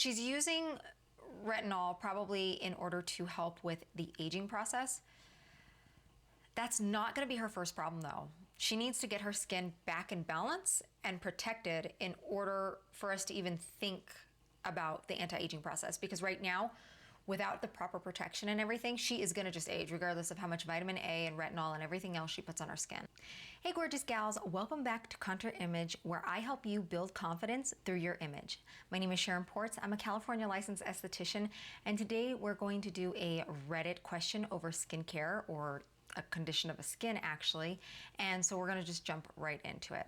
She's using retinol probably in order to help with the aging process. That's not going to be her first problem though. She needs to get her skin back in balance and protected in order for us to even think about the anti-aging process, because right now, without the proper protection and everything, she is gonna just age regardless of how much vitamin A and retinol and everything else she puts on her skin. Hey gorgeous gals, welcome back to Contour Image, where I help you build confidence through your image. My name is Sharon Ports, I'm a California licensed esthetician, and today we're going to do a Reddit question over skincare, or a condition of a skin actually, and so we're gonna just jump right into it.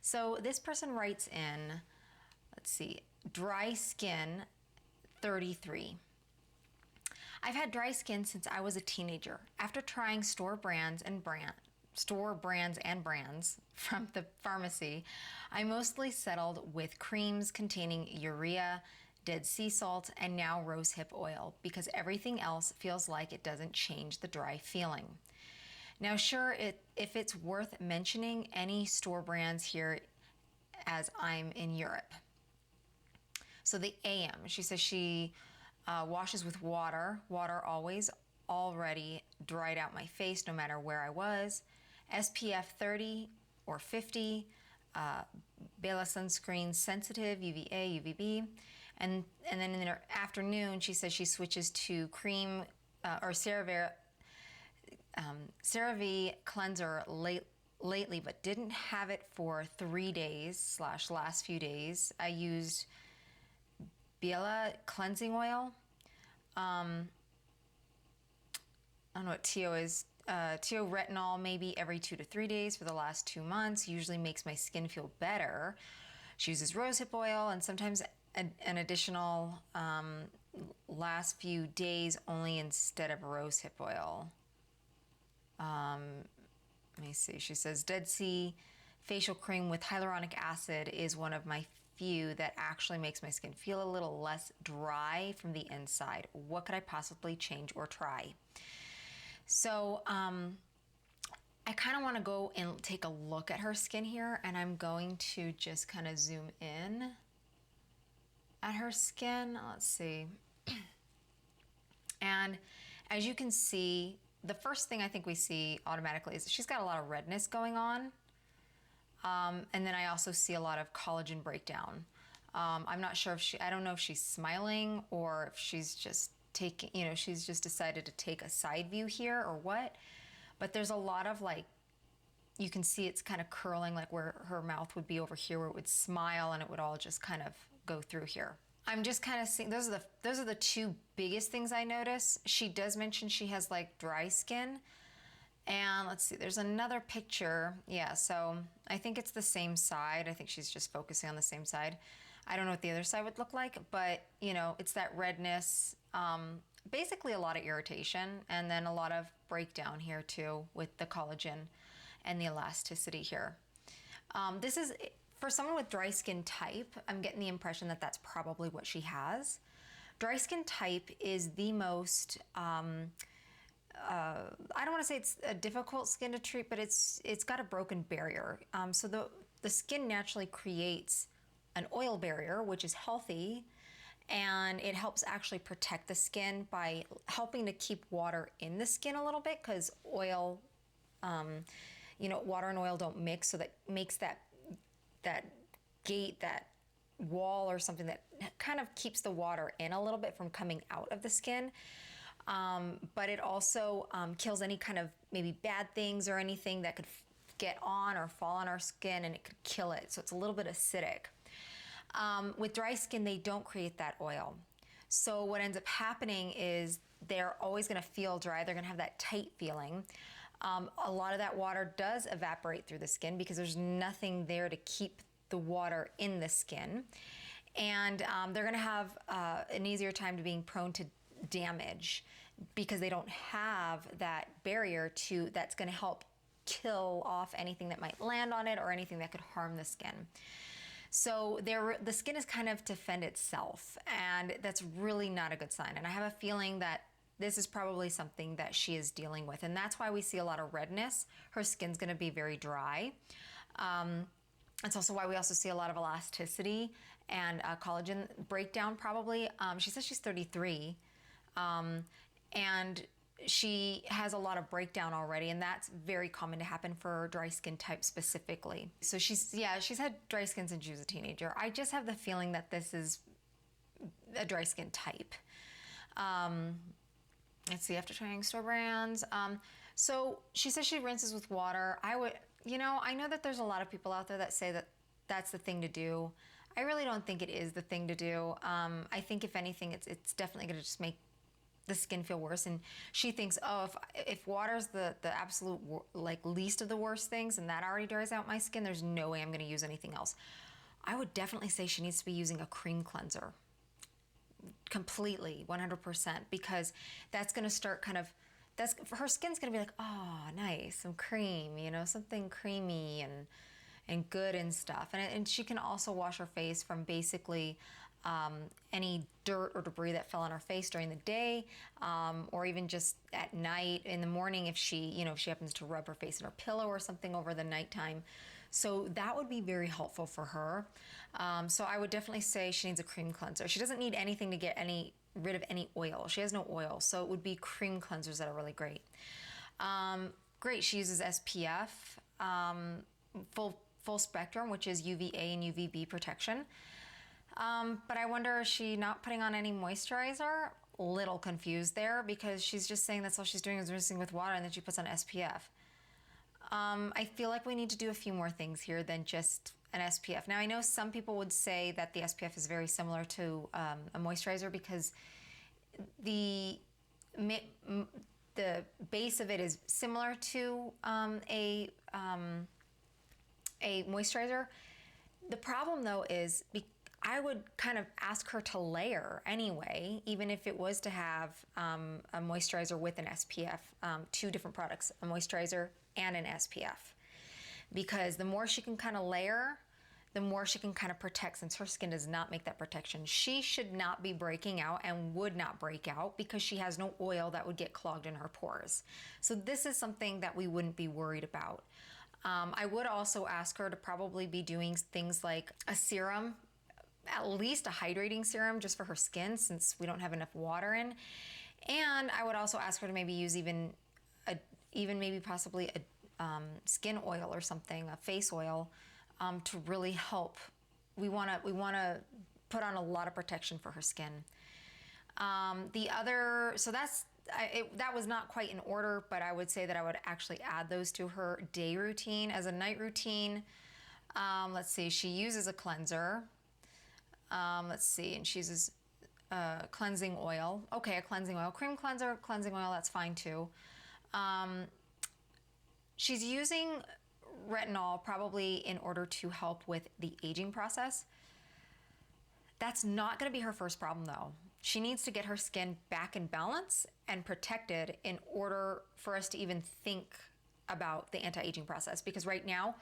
So this person writes in, let's see, dry skin 33. I've had dry skin since I was a teenager. After trying store brands and brands from the pharmacy, I mostly settled with creams containing urea, Dead Sea salt, and now rosehip oil, because everything else feels like it doesn't change the dry feeling. Now sure, if it's worth mentioning any store brands here, as I'm in Europe. So the AM, she says she washes with water always, already dried out my face no matter where I was, SPF 30 or 50, Bella sunscreen sensitive, UVA, UVB, and then in the afternoon she says she switches to cream or CeraVe cleanser lately, but didn't have it for 3 days / last few days. I used Bella cleansing oil. I don't know what TO is. TO retinol maybe every 2 to 3 days for the last 2 months. Usually makes my skin feel better. She uses rosehip oil and sometimes an additional last few days only instead of rosehip oil. Let me see. She says Dead Sea facial cream with hyaluronic acid is one of my few that actually makes my skin feel a little less dry from the inside. What could I possibly change or try? So I kind of want to go and take a look at her skin here, and I'm going to just kind of zoom in at her skin. Let's see. And as you can see, the first thing I think we see automatically is that she's got a lot of redness going on. And then I also see a lot of collagen breakdown. I'm not sure if I don't know if she's smiling or if she's just taking, she's just decided to take a side view here or what. But there's a lot of you can see it's kind of curling, like where her mouth would be over here, where it would smile and it would all just kind of go through here. I'm just kind of seeing, those are the two biggest things I notice. She does mention she has dry skin. And let's see, there's another picture. Yeah, so I think it's the same side. I think she's just focusing on the same side. I don't know what the other side would look like, but it's that redness, basically a lot of irritation, and then a lot of breakdown here too with the collagen and the elasticity here. This is, for someone with dry skin type, I'm getting the impression that that's probably what she has. Dry skin type is the most, I don't want to say it's a difficult skin to treat, but it's got a broken barrier. So the skin naturally creates an oil barrier, which is healthy, and it helps actually protect the skin by helping to keep water in the skin a little bit, because oil, water and oil don't mix, so that makes that gate, that wall or something that kind of keeps the water in a little bit from coming out of the skin. But it also kills any kind of maybe bad things or anything that could get on or fall on our skin, and it could kill it. So it's a little bit acidic. With dry skin, they don't create that oil. So what ends up happening is they're always going to feel dry. They're going to have that tight feeling. A lot of that water does evaporate through the skin because there's nothing there to keep the water in the skin. And they're going to have an easier time to being prone to damage because they don't have that barrier that's going to help kill off anything that might land on it or anything that could harm the skin. So the skin is kind of to fend itself, and that's really not a good sign. And I have a feeling that this is probably something that she is dealing with, and that's why we see a lot of redness. Her skin's going to be very dry. That's also why we also see a lot of elasticity and collagen breakdown probably. She says she's 33, and she has a lot of breakdown already, and that's very common to happen for dry skin type specifically. So she's had dry skin since she was a teenager. I just have the feeling that this is a dry skin type. Let's see, after trying store brands. So she says she rinses with water. I know that there's a lot of people out there that say that that's the thing to do. I really don't think it is the thing to do. I think if anything, it's definitely going to just make the skin feel worse. And she thinks, oh, if water's the absolute least of the worst things, and that already dries out my skin, there's no way I'm going to use anything else. I would definitely say she needs to be using a cream cleanser. Completely, 100%, because that's going to start her skin's going to be like, oh, nice, some cream, something creamy and good and stuff. And she can also wash her face from basically any dirt or debris that fell on her face during the day, or even just at night. In the morning, if she happens to rub her face in her pillow or something over the nighttime. So that would be very helpful for her. So I would definitely say she needs a cream cleanser. She doesn't need anything to get rid of any oil. She has no oil, so it would be cream cleansers that are really great. Great, she uses SPF, full spectrum, which is UVA and UVB protection. But I wonder, is she not putting on any moisturizer? Little confused there, because she's just saying that's all she's doing is rinsing with water, and then she puts on SPF. I feel like we need to do a few more things here than just an SPF. Now, I know some people would say that the SPF is very similar to a moisturizer, because the base of it is similar to a moisturizer. The problem, though, is I would kind of ask her to layer anyway, even if it was to have a moisturizer with an SPF, 2 different products, a moisturizer and an SPF. Because the more she can kind of layer, the more she can kind of protect, since her skin does not make that protection. She should not be breaking out and would not break out because she has no oil that would get clogged in her pores. So this is something that we wouldn't be worried about. I would also ask her to probably be doing things like a serum, at least a hydrating serum just for her skin, since we don't have enough water in. And I would also ask her to maybe use even maybe possibly a skin oil or something, a face oil, to really help. We want to put on a lot of protection for her skin. That was not quite in order, but I would say that I would actually add those to her day routine. As a night routine, let's see, she uses a cleanser. And she uses cleansing oil. Okay, a cleansing oil. Cream cleanser, cleansing oil, that's fine too. She's using retinol probably in order to help with the aging process. That's not going to be her first problem, though. She needs to get her skin back in balance and protected in order for us to even think about the anti-aging process. Because right now,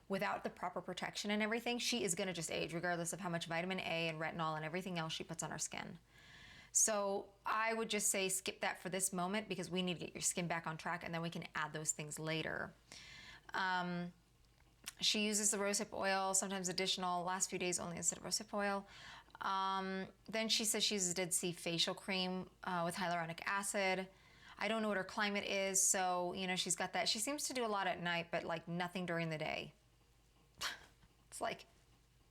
without the proper protection and everything, she is going to just age regardless of how much vitamin A and retinol and everything else she puts on her skin. So I would just say skip that for this moment, because we need to get your skin back on track, and then we can add those things later. She uses the rosehip oil, sometimes additional, last few days only instead of rosehip oil. Then she says she uses Dead Sea facial cream with hyaluronic acid. I don't know what her climate is, so she's got that. She seems to do a lot at night, but like nothing during the day. It's like,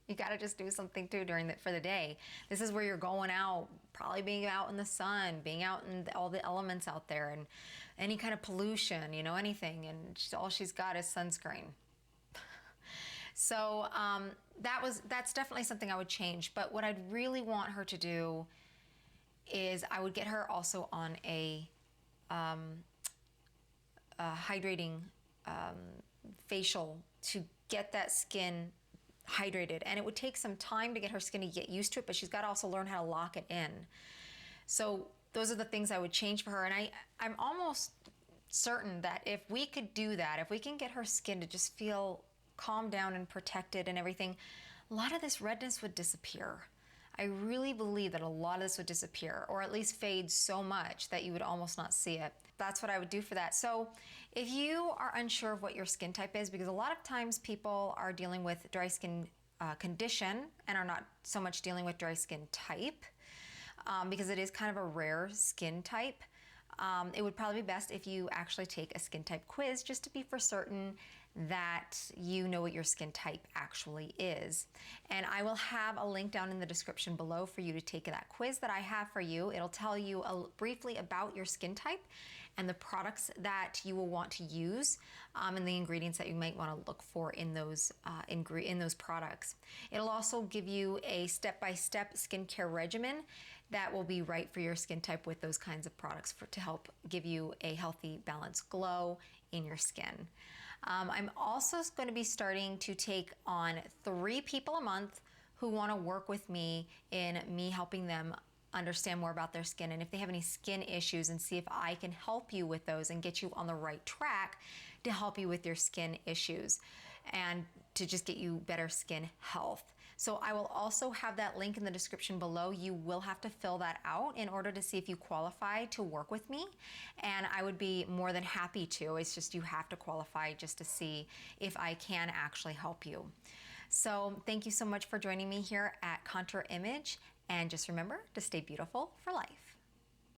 you got to just do something too for the day. This is where you're going out, probably being out in the sun, being out in all the elements out there, and any kind of pollution, anything. And all she's got is sunscreen. So that's definitely something I would change. But what I'd really want her to do is I would get her also on a hydrating facial to get that skin hydrated. And it would take some time to get her skin to get used to it, but she's got to also learn how to lock it in. So those are the things I would change for her. And I'm almost certain that if we could do that, if we can get her skin to just feel calmed down and protected and everything, a lot of this redness would disappear. I really believe that a lot of this would disappear, or at least fade so much that you would almost not see it. That's what I would do for that. So if you are unsure of what your skin type is, because a lot of times people are dealing with dry skin condition and are not so much dealing with dry skin type, because it is kind of a rare skin type, it would probably be best if you actually take a skin type quiz just to be for certain that you know what your skin type actually is. And I will have a link down in the description below for you to take that quiz that I have for you. It'll tell you briefly about your skin type and the products that you will want to use, and the ingredients that you might want to look for in those products. It'll also give you a step-by-step skincare regimen that will be right for your skin type with those kinds of products to help give you a healthy, balanced glow in your skin. I'm also going to be starting to take on 3 people a month who want to work with me in me helping them understand more about their skin, and if they have any skin issues, and see if I can help you with those and get you on the right track to help you with your skin issues and to just get you better skin health. So I will also have that link in the description below. You will have to fill that out in order to see if you qualify to work with me, and I would be more than happy to. It's just you have to qualify just to see if I can actually help you. So thank you so much for joining me here at Contour Image, and just remember to stay beautiful for life.